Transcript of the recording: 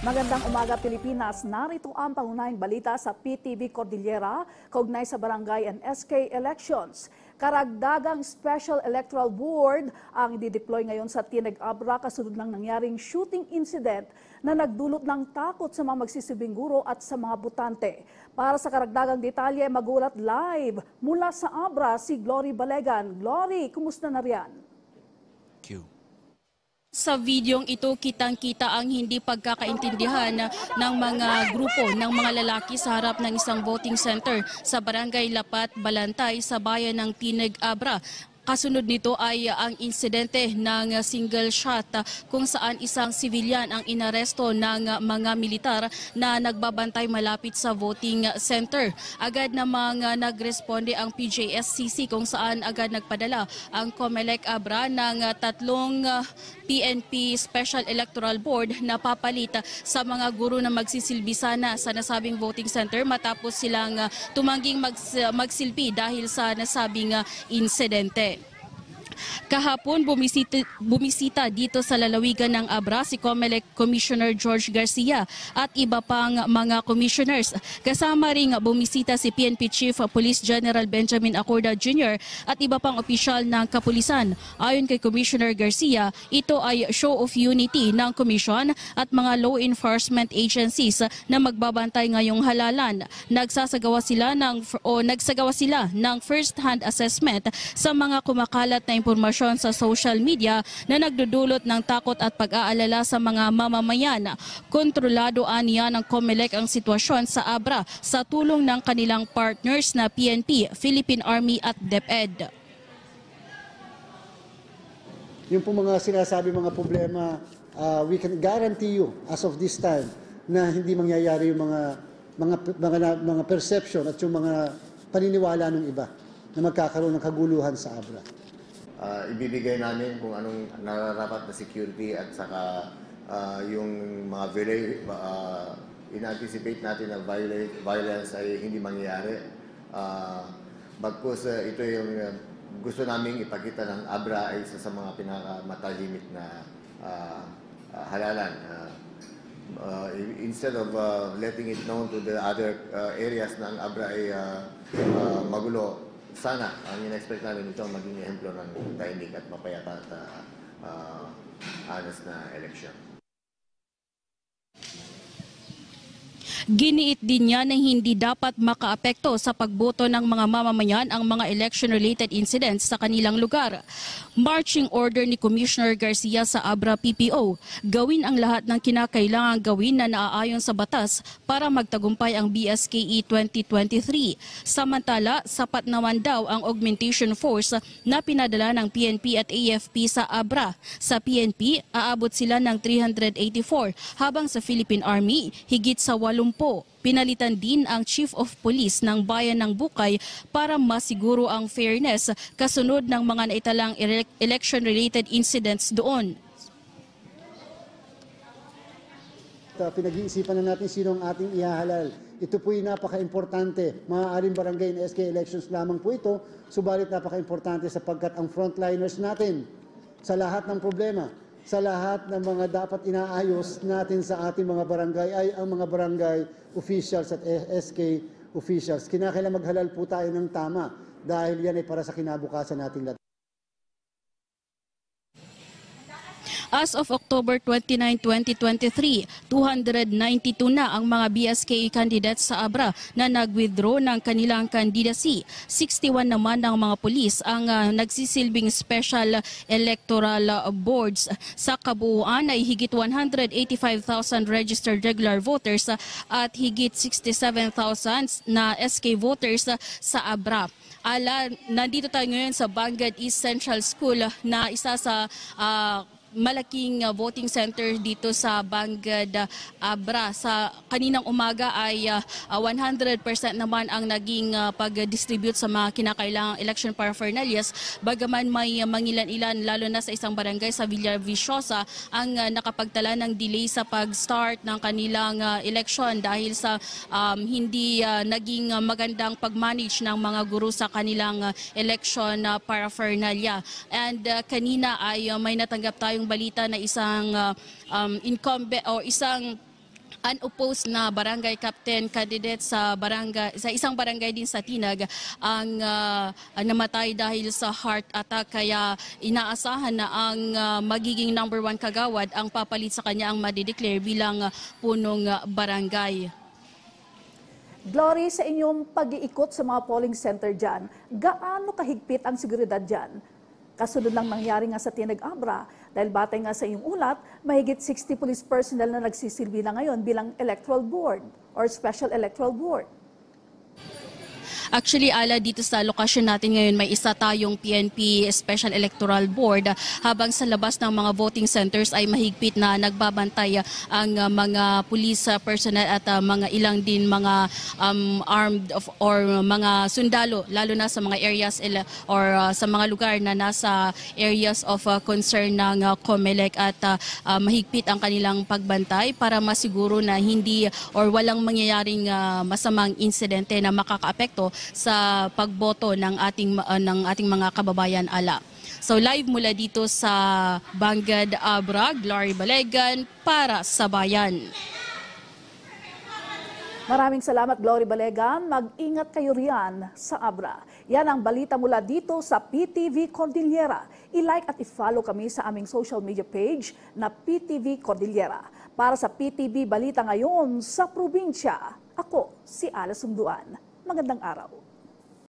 Magandang umaga Pilipinas, narito ang pangunahing balita sa PTV Cordillera kaugnay sa barangay and SK elections. Karagdagang Special Electoral Board ang i-deploy ngayon sa Tineg Abra kasunod ng nangyaring shooting incident na nagdulot ng takot sa mga magsisilbing guro at sa mga botante. Para sa karagdagang detalye, magulat live mula sa Abra si Glory Balegan. Glory, kumusta na riyan? Sa videong ito, kitang-kita ang hindi pagkakaintindihan ng mga grupo ng mga lalaki sa harap ng isang voting center sa Barangay Lapat, Balantay sa bayan ng Tineg Abra. Kasunod nito ay ang insidente ng single shot kung saan isang civilian ang inaresto ng mga militar na nagbabantay malapit sa voting center. Agad namang nagresponde ang PJSCC kung saan agad nagpadala ang COMELEC Abra ng 3 PNP Special Electoral Board na papalit sa mga guro na magsisilbi sana sa nasabing voting center matapos silang tumangging magsilbi dahil sa nasabing insidente. Kahapon, bumisita dito sa lalawigan ng Abra si COMELEC Commissioner George Garcia at iba pang mga commissioners. Kasama ring bumisita si PNP Chief Police General Benjamin Acorda Jr. at iba pang opisyal ng kapulisan. Ayon kay Commissioner Garcia, ito ay show of unity ng komisyon at mga law enforcement agencies na magbabantay ngayong halalan. Nagsagawa sila ng first-hand assessment sa mga kumakalat na impormasyon sa social media na nagdudulot ng takot at pag-aalala sa mga mamamayan. Kontrolado aniya ng COMELEC ang sitwasyon sa Abra sa tulong ng kanilang partners na PNP, Philippine Army at DepEd. Yung po mga sinasabi mga problema, we can guarantee you as of this time na hindi mangyayari yung mga perception at yung mga paniniwala ng iba na magkakaroon ng kaguluhan sa Abra. Ibibigay namin kung anong nararapat na security at saka yung mga in-anticipate natin na violence ay hindi mangyayari. Bagkus ito yung gusto naming ipakita ng Abra ay isa sa mga pinakamatahimik na halalan. Instead of letting it known to the other areas na ang Abra ay magulo, sana ang in-expect namin ito maging ehemplo ng tahimik at mapayapa at honest na election. Giniit din niya na hindi dapat makaapekto sa pagboto ng mga mamamayan ang mga election-related incidents sa kanilang lugar. Marching order ni Commissioner Garcia sa Abra PPO, gawin ang lahat ng kinakailangang gawin na naaayon sa batas para magtagumpay ang BSKE 2023. Samantala, sapat naman daw ang augmentation force na pinadala ng PNP at AFP sa Abra. Sa PNP, aabot sila ng 384, habang sa Philippine Army, higit sa 80. Pinalitan din ang Chief of Police ng Bayan ng Bukay para masiguro ang fairness kasunod ng mga naitalang election-related incidents doon. Pinag-iisipan na natin sino ang ating ihahalal. Ito po'y napaka-importante. Maaaring barangay na SK elections lamang po ito, subalit napaka-importante sapagkat ang frontliners natin sa lahat ng problema, sa lahat ng mga dapat inaayos natin sa ating mga barangay ay ang mga barangay officials at SK officials. Kinakailangan maghalal po tayo ng tama dahil yan ay para sa kinabukasan nating lahat. As of October 29, 2023, 292 na ang mga BSKE candidates sa Abra na nag-withdraw ng kanilang candidacy. 61 naman ng mga pulis ang nagsisilbing special electoral boards. Sa kabuuan ay higit 185,000 registered regular voters at higit 67,000 na SK voters sa Abra. Nandito tayo ngayon sa Bangged East Central School na isa sa malaking voting center dito sa Bangged Abra. Sa kaninang umaga ay 100% naman ang naging pag-distribute sa mga kinakailangang election paraphernalias. Bagaman may mangilan-ilan lalo na sa isang barangay sa Villaviciosa ang nakapagtala ng delay sa pag-start ng kanilang election dahil sa hindi naging magandang pag-manage ng mga guro sa kanilang election paraphernalia. And kanina ay may natanggap tayong balita na isang incumbent o isang unopposed na barangay captain candidate sa isang barangay din sa Tinag ang namatay dahil sa heart attack, kaya inaasahan na ang magiging number 1 kagawad ang papalit sa kanya ang madideclare bilang punong barangay. Glory, sa inyong pag-iikot sa mga polling center dyan, gaano kahigpit ang seguridad dyan? Kasunod lang nangyari nga sa Tinag Abra, dahil batay nga sa iyong ulat, mahigit 60 police personnel na nagsisilbi na ngayon bilang electoral board or special electoral board. Actually, Ala, dito sa lokasyon natin ngayon may isa tayong PNP Special Electoral Board, habang sa labas ng mga voting centers ay mahigpit na nagbabantay ang mga police personnel at mga ilang din mga armed or mga sundalo, lalo na sa mga areas or sa mga lugar na nasa areas of concern ng COMELEC, at mahigpit ang kanilang pagbantay para masiguro na hindi or walang mangyayaring masamang insidente na makakaapekto sa pagboto ng ating mga kababayan, Ala. So live mula dito sa Bangad, Abra, Glory Balegan para sa Bayan. Maraming salamat, Glory Balegan. Mag-ingat kayo riyan sa Abra. Yan ang balita mula dito sa PTV Cordillera. I-like at i-follow kami sa aming social media page na PTV Cordillera. Para sa PTV Balita Ngayon sa probinsya, ako si Ala Sunduan. Magandang araw.